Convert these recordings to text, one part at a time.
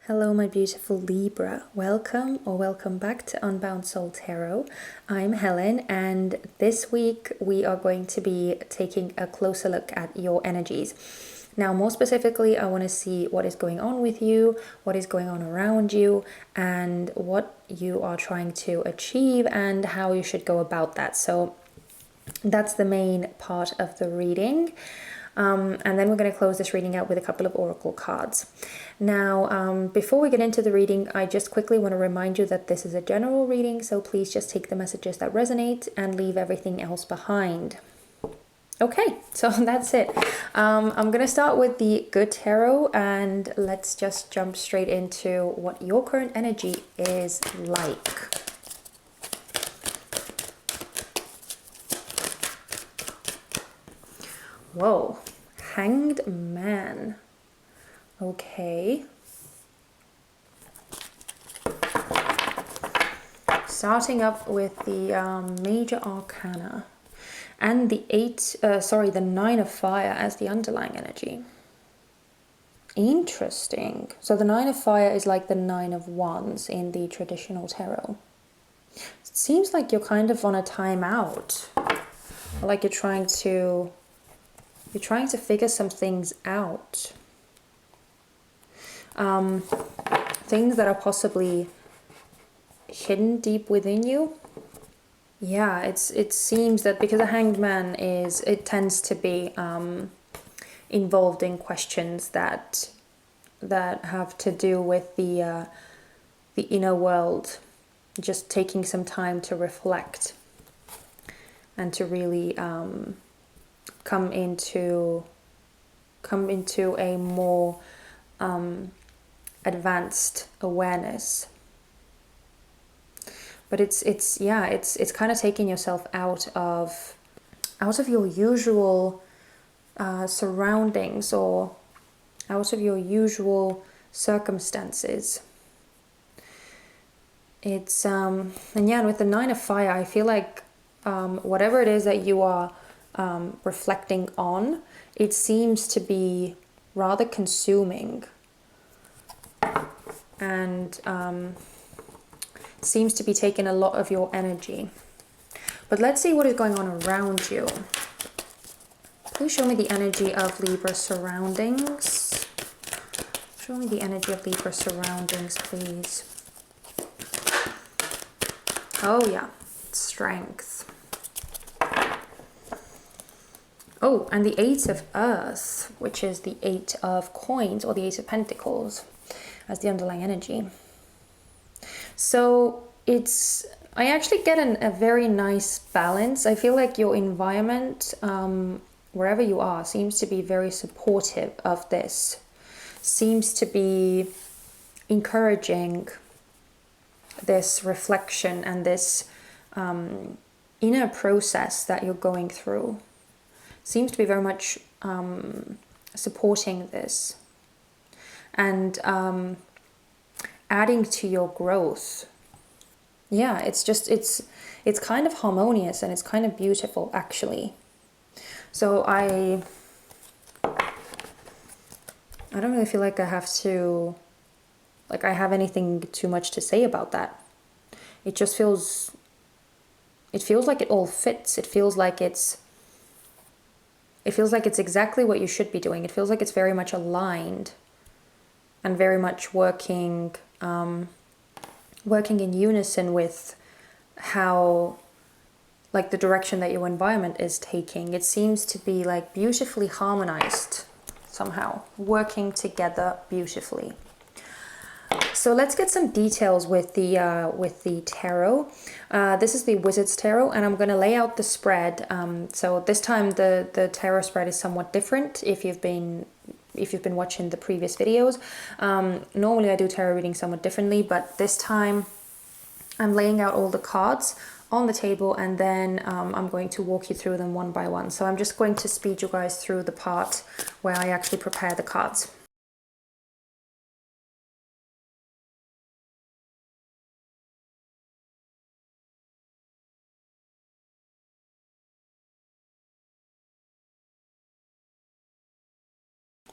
Hello, my beautiful Libra. Welcome or welcome back to Unbound Soul Tarot. I'm Helen, and this week we are going to be taking a closer look at your energies. Now, more specifically, I want to see what is going on with you, what is going on around you, and what you are trying to achieve and how you should go about that. So that's the main part of the reading. And then we're going to close this reading out with a couple of oracle cards. Now, before we get into the reading, I just quickly want to remind you that this is a general reading, so please just take the messages that resonate and leave everything else behind. Okay, so that's it. I'm going to start with the good tarot, and let's just jump straight into what your current energy is like. Whoa, Hanged Man. Okay. Starting up with the Major Arcana and the Nine of Fire as the underlying energy. Interesting. So the Nine of Fire is like the Nine of Wands in the traditional tarot. It seems like you're kind of on a timeout. Like you're trying to figure some things out. Things that are possibly hidden deep within you. Yeah, it seems that because a Hanged Man tends to be involved in questions that have to do with the inner world, just taking some time to reflect and to really come into a more advanced awareness. But it's kind of taking yourself out of your usual surroundings or out of your usual circumstances. It's and with the Nine of Fire, I feel like whatever it is that you are reflecting on, it seems to be rather consuming and seems to be taking a lot of your energy. But let's see what is going on around you. Please show me the energy of Libra surroundings. Show me the energy of Libra surroundings, please. Oh yeah, strength. Oh, and the Eight of Earth, which is the Eight of Coins or the Eight of Pentacles as the underlying energy. So I actually get a very nice balance. I feel like your environment, wherever you are, seems to be very supportive of this. Seems to be encouraging this reflection and this inner process that you're going through. Seems to be very much supporting this and adding to your growth. Yeah, it's kind of harmonious and it's kind of beautiful, actually. So I don't really feel like I have anything too much to say about that. It just feels like it all fits. It feels like it's exactly what you should be doing. It feels like it's very much aligned and very much working in unison with how, like, the direction that your environment is taking. It seems to be like beautifully harmonized somehow, working together beautifully. So let's get some details with the tarot. This is the Wizard's Tarot, and I'm going to lay out the spread. So this time the tarot spread is somewhat different. If you've been watching the previous videos, normally I do tarot reading somewhat differently, but this time I'm laying out all the cards on the table, and then I'm going to walk you through them one by one. So I'm just going to speed you guys through the part where I actually prepare the cards.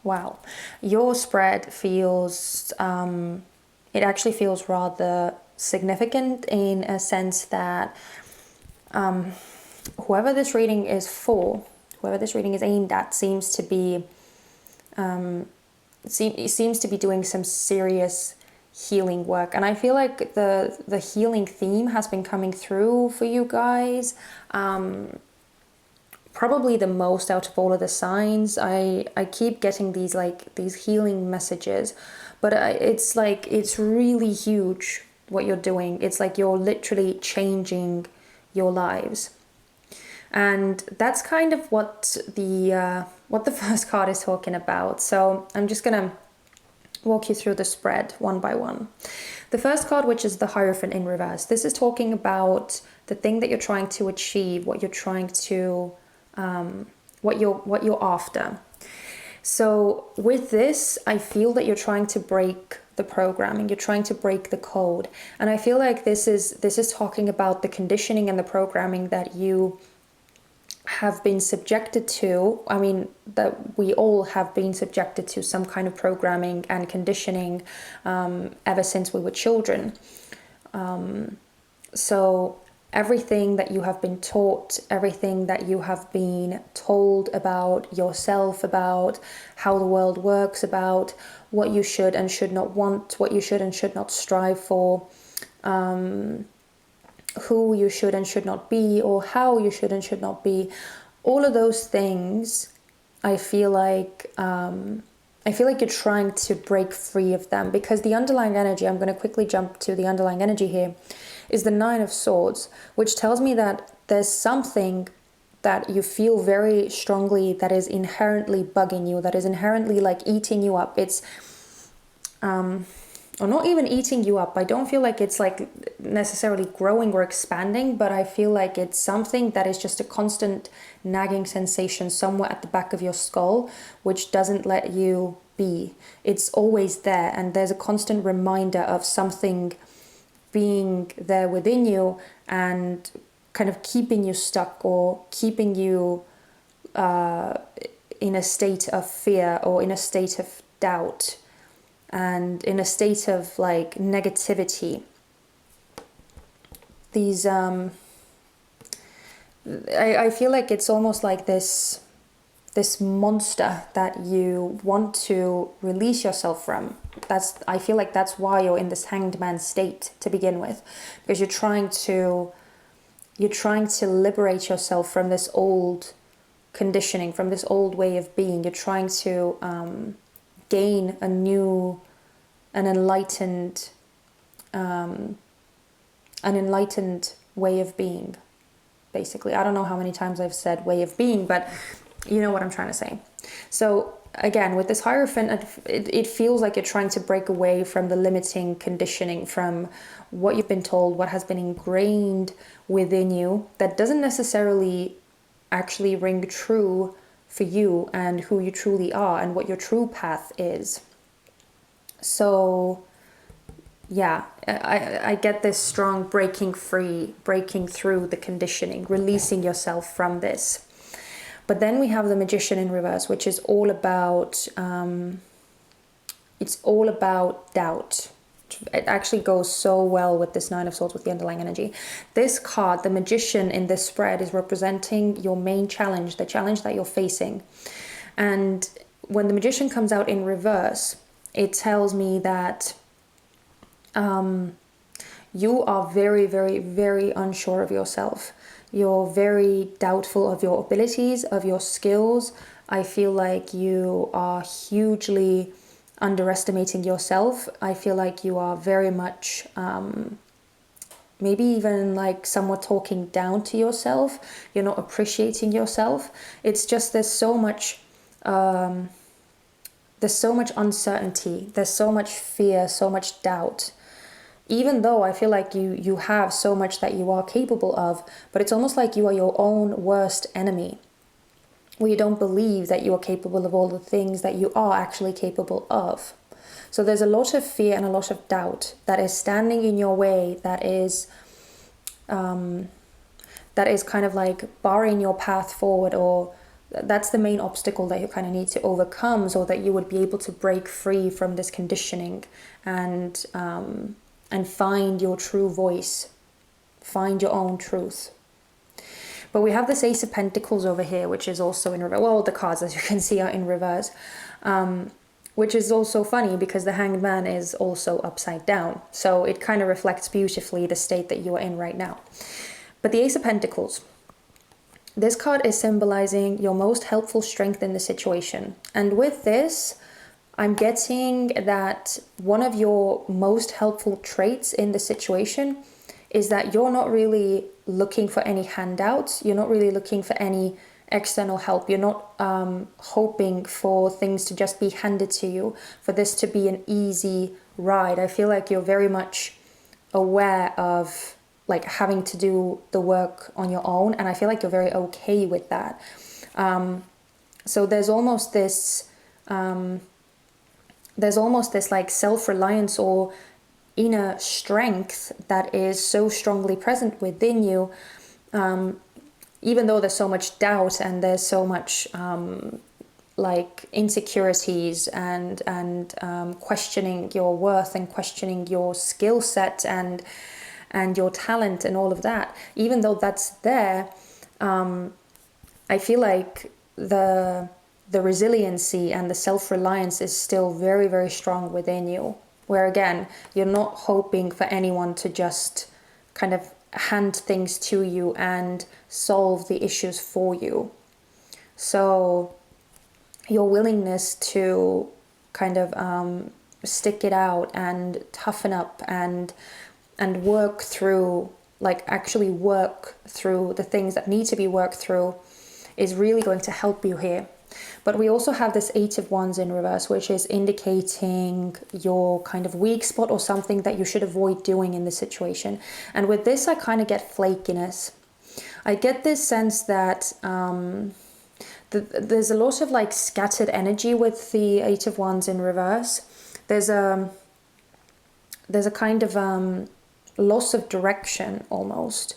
Wow. Your spread feels, it actually feels rather significant in a sense that whoever this reading is for, whoever this reading is aimed at, seems to be doing some serious healing work. And I feel like the healing theme has been coming through for you guys probably the most out of all of the signs. I keep getting these healing messages, but it's really huge what you're doing. It's like you're literally changing your lives. And that's kind of what the first card is talking about. So I'm just gonna walk you through the spread one by one. The first card, which is the Hierophant in reverse, this is talking about the thing that you're trying to achieve, what you're trying to, what you're after. So with this, I feel that you're trying to break the programming, you're trying to break the code, and I feel like this is talking about the conditioning and the programming that you have been subjected to. I mean, that we all have been subjected to some kind of programming and conditioning ever since we were children. So everything that you have been taught, everything that you have been told about yourself, about how the world works, about what you should and should not want, what you should and should not strive for, who you should and should not be, or how you should and should not be, all of those things, I feel like you're trying to break free of them, because the underlying energy, I'm going to quickly jump to the underlying energy here, is the Nine of Swords, which tells me that there's something that you feel very strongly that is inherently bugging you, that is inherently like eating you up. It's or not even eating you up. I don't feel like it's like necessarily growing or expanding, but I feel like it's something that is just a constant nagging sensation somewhere at the back of your skull, which doesn't let you be. It's always there, and there's a constant reminder of something being there within you and kind of keeping you stuck, or keeping you in a state of fear, or in a state of doubt, and in a state of like negativity. These I feel like it's almost like this monster that you want to release yourself from. I feel like that's why you're in this hanged man state to begin with, because you're trying to liberate yourself from this old conditioning, from this old way of being. You're trying to gain an enlightened way of being, basically. I don't know how many times I've said way of being, but you know what I'm trying to say. So again, with this Hierophant, it feels like you're trying to break away from the limiting conditioning, from what you've been told, what has been ingrained within you, that doesn't necessarily actually ring true for you and who you truly are and what your true path is. So yeah, I get this strong breaking free, breaking through the conditioning, releasing yourself from this. But then we have the Magician in reverse, which is all about doubt. It actually goes so well with this Nine of Swords, with the underlying energy. This card, the Magician in this spread, is representing your main challenge, the challenge that you're facing. And when the Magician comes out in reverse, it tells me that you are very, very, very unsure of yourself. You're very doubtful of your abilities, of your skills. I feel like you are hugely underestimating yourself. I feel like you are very much, maybe even like somewhat talking down to yourself. You're not appreciating yourself. It's just there's so much uncertainty. There's so much fear, so much doubt. Even though I feel like you have so much that you are capable of, but it's almost like you are your own worst enemy, where you don't believe that you are capable of all the things that you are actually capable of. So there's a lot of fear and a lot of doubt that is standing in your way, that is kind of like barring your path forward, or that's the main obstacle that you kind of need to overcome, so that you would be able to break free from this conditioning and find your true voice, find your own truth. But we have this Ace of Pentacles over here, which is also in reverse. Well, the cards, as you can see, are in reverse, which is also funny because the Hanged Man is also upside down. So it kind of reflects beautifully the state that you are in right now. But the Ace of Pentacles, this card is symbolizing your most helpful strength in the situation. And with this, I'm getting that one of your most helpful traits in the situation is that you're not really looking for any handouts. You're not really looking for any external help. You're not hoping for things to just be handed to you, for this to be an easy ride. I feel like you're very much aware of like having to do the work on your own, and I feel like you're very okay with that. So there's almost this like self-reliance or inner strength that is so strongly present within you, even though there's so much doubt and there's so much like insecurities and questioning your worth and questioning your skill set and your talent and all of that. Even though that's there, I feel like the resiliency and the self-reliance is still very, very strong within you. Where again, you're not hoping for anyone to just kind of hand things to you and solve the issues for you. So your willingness to kind of stick it out and toughen up and work through, like actually work through the things that need to be worked through, is really going to help you here. But we also have this Eight of Wands in reverse, which is indicating your kind of weak spot or something that you should avoid doing in the situation. And with this, I kind of get flakiness. I get this sense that there's a lot of like scattered energy with the Eight of Wands in reverse. There's a kind of loss of direction almost,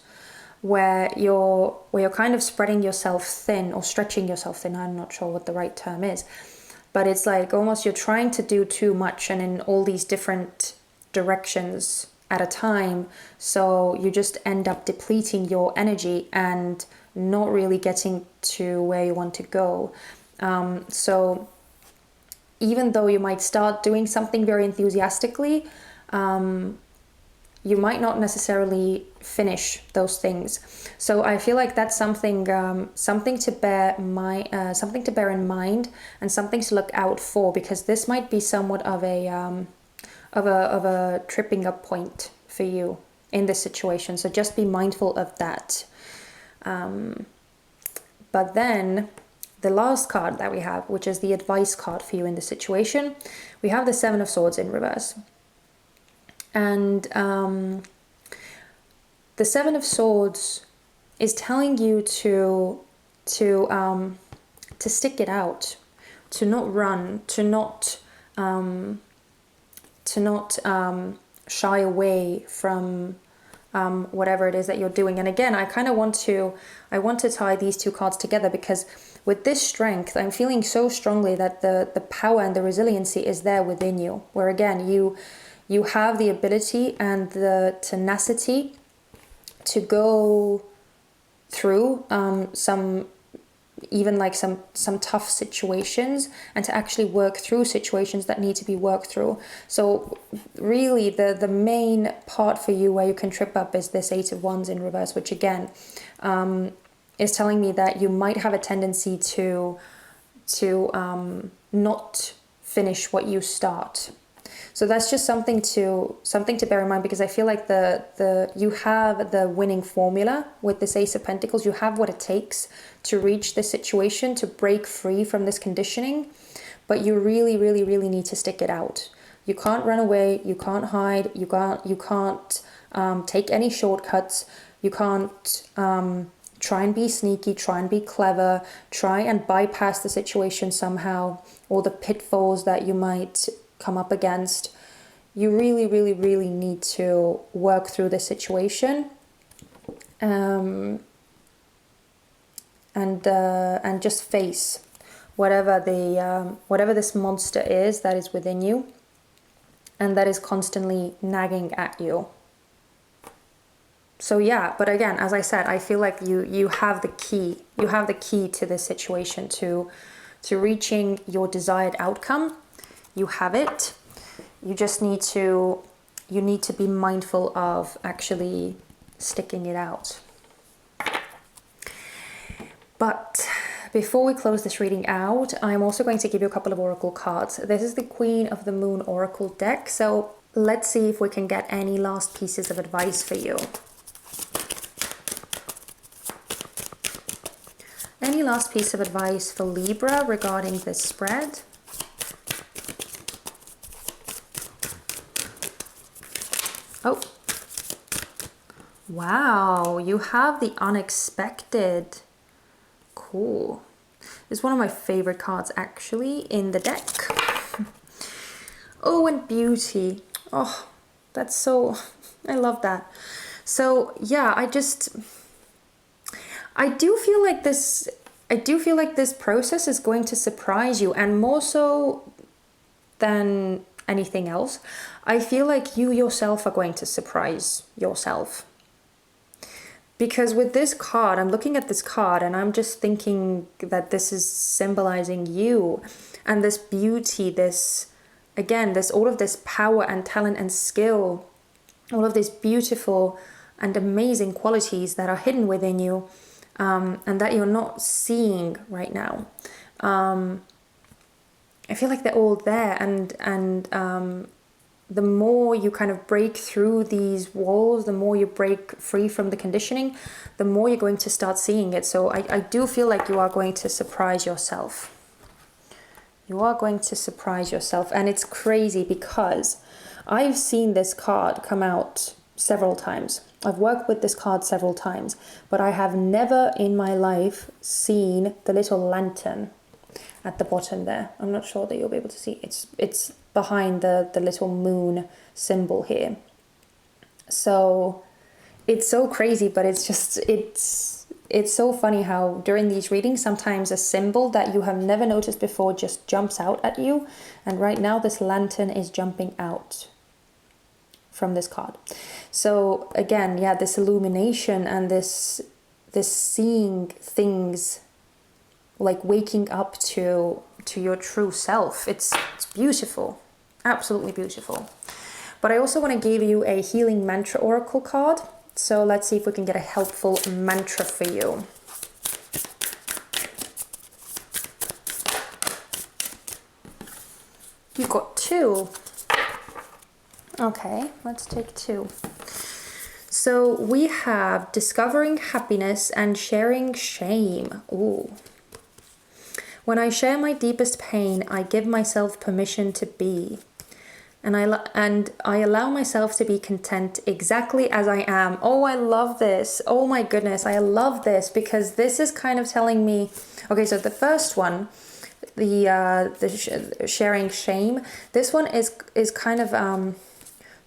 where you're kind of spreading yourself thin or stretching yourself thin. I'm not sure what the right term is, but it's like almost you're trying to do too much and in all these different directions at a time, so you just end up depleting your energy and not really getting to where you want to go. So even though you might start doing something very enthusiastically, you might not necessarily finish those things. So I feel like that's something to bear in mind and something to look out for, because this might be somewhat of a tripping up point for you in this situation. So just be mindful of that. But then the last card that we have, which is the advice card for you in the situation, we have the Seven of Swords in reverse. And the Seven of Swords is telling you to stick it out, to not run, to not shy away from whatever it is that you're doing. And again, I want to tie these two cards together, because with this strength, I'm feeling so strongly that the power and the resiliency is there within you, where again you have the ability and the tenacity to go through some tough situations, and to actually work through situations that need to be worked through. So really the main part for you where you can trip up is this Eight of Wands in reverse, which again is telling me that you might have a tendency to not finish what you start. So that's just something to bear in mind, because I feel like you have the winning formula with this Ace of Pentacles. You have what it takes to reach this situation, to break free from this conditioning, but you really, really, really need to stick it out. You can't run away. You can't hide. You can't take any shortcuts. You can't try and be sneaky, try and be clever, try and bypass the situation somehow, or the pitfalls that you might come up against. You really, really, really need to work through the situation and and just face whatever whatever this monster is that is within you and that is constantly nagging at you. So yeah, but again, as I said, I feel like you have the key. You have the key to this situation, to reaching your desired outcome. You have it. You just need to be mindful of actually sticking it out. But before we close this reading out, I'm also going to give you a couple of oracle cards. This is the Queen of the Moon oracle deck. So let's see if we can get any last pieces of advice for you. Any last piece of advice for Libra regarding this spread? Oh, wow, you have the unexpected. Cool. It's one of my favorite cards actually in the deck. Oh, and beauty. Oh, that's so, I love that. So yeah, I do feel like this process is going to surprise you, and more so than anything else, I feel like you yourself are going to surprise yourself. Because with this card, I'm looking at this card and I'm just thinking that this is symbolizing you and this beauty, this, again, this, all of this power and talent and skill, all of these beautiful and amazing qualities that are hidden within you, and that you're not seeing right now. I feel like they're all there, and the more you kind of break through these walls, the more you break free from the conditioning, the more you're going to start seeing it. So I do feel like you are going to surprise yourself. You are going to surprise yourself. And it's crazy because I've seen this card come out several times. I've worked with this card several times, but I have never in my life seen the little lantern at the bottom there. I'm not sure that you'll be able to see. It's behind the little moon symbol here. So it's so crazy, but it's so funny how during these readings sometimes a symbol that you have never noticed before just jumps out at you. And right now this lantern is jumping out from this card. So again, yeah, this illumination and this seeing things, like waking up to your true self. It's beautiful, absolutely beautiful. But I also want to give you a healing mantra oracle card. So let's see if we can get a helpful mantra for you. You've got two. Okay, let's take two. So we have discovering happiness and sharing shame. Ooh. When I share my deepest pain, I give myself permission to be. And I allow myself to be content exactly as I am. Oh, I love this. Oh my goodness, I love this, because this is kind of telling me, okay, so the first one, the sharing shame, this one is kind of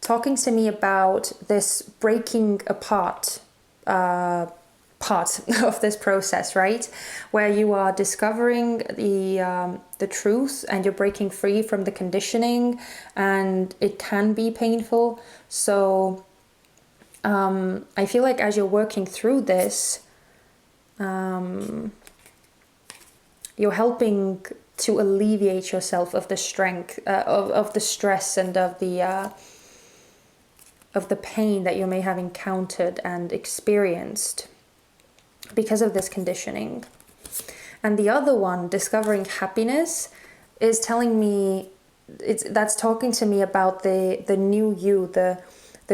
talking to me about this breaking apart part of this process, right? Where you are discovering the truth and you're breaking free from the conditioning, and it can be painful. So I feel like as you're working through this, you're helping to alleviate yourself of the strength, of the stress and of the pain that you may have encountered and experienced because of this conditioning. And the other one, discovering happiness, is telling me, that's talking to me about the new you, the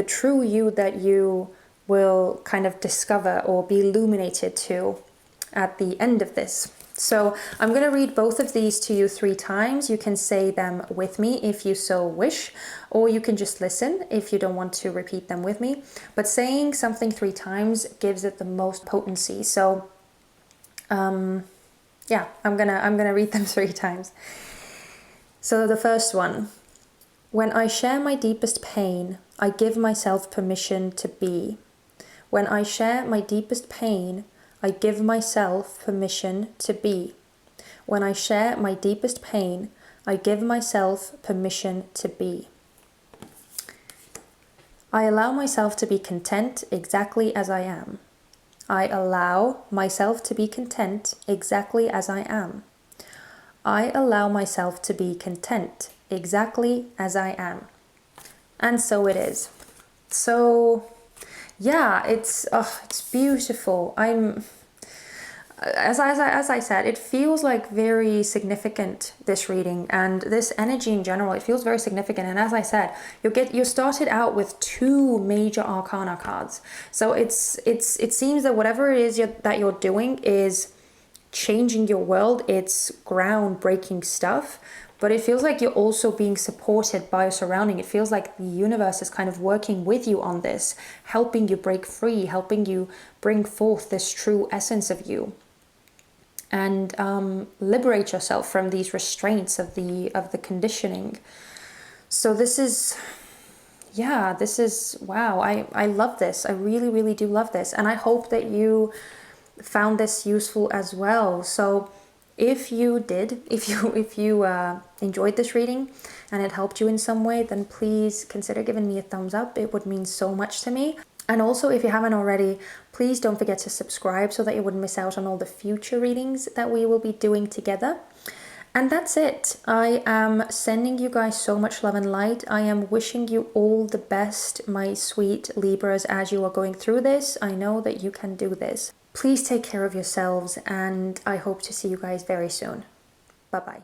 true you that you will kind of discover or be illuminated to at the end of this. So I'm going to read both of these to you 3 times. You can say them with me if you so wish, or you can just listen if you don't want to repeat them with me. But saying something 3 times gives it the most potency. So yeah, I'm gonna read them 3 times. So the first one: when I share my deepest pain, I give myself permission to be. When I share my deepest pain, I give myself permission to be. When I share my deepest pain, I give myself permission to be. I allow myself to be content exactly as I am. I allow myself to be content exactly as I am. I allow myself to be content exactly as I am. And so it is. So yeah, it's beautiful. As I said, it feels like very significant, this reading, and this energy in general, it feels very significant. And as I said, you started out with 2 major arcana cards. So it seems that whatever it is that you're doing is changing your world. It's groundbreaking stuff, but it feels like you're also being supported by your surrounding. It feels like the universe is kind of working with you on this, helping you break free, helping you bring forth this true essence of you, and liberate yourself from these restraints of the conditioning. So this is wow. I love this. I really, really do love this, and I hope that you found this useful as well. So if you enjoyed this reading and it helped you in some way, then please consider giving me a thumbs up. It would mean so much to me. And also, if you haven't already, please don't forget to subscribe so that you wouldn't miss out on all the future readings that we will be doing together. And that's it. I am sending you guys so much love and light. I am wishing you all the best, my sweet Libras, as you are going through this. I know that you can do this. Please take care of yourselves, and I hope to see you guys very soon. Bye-bye.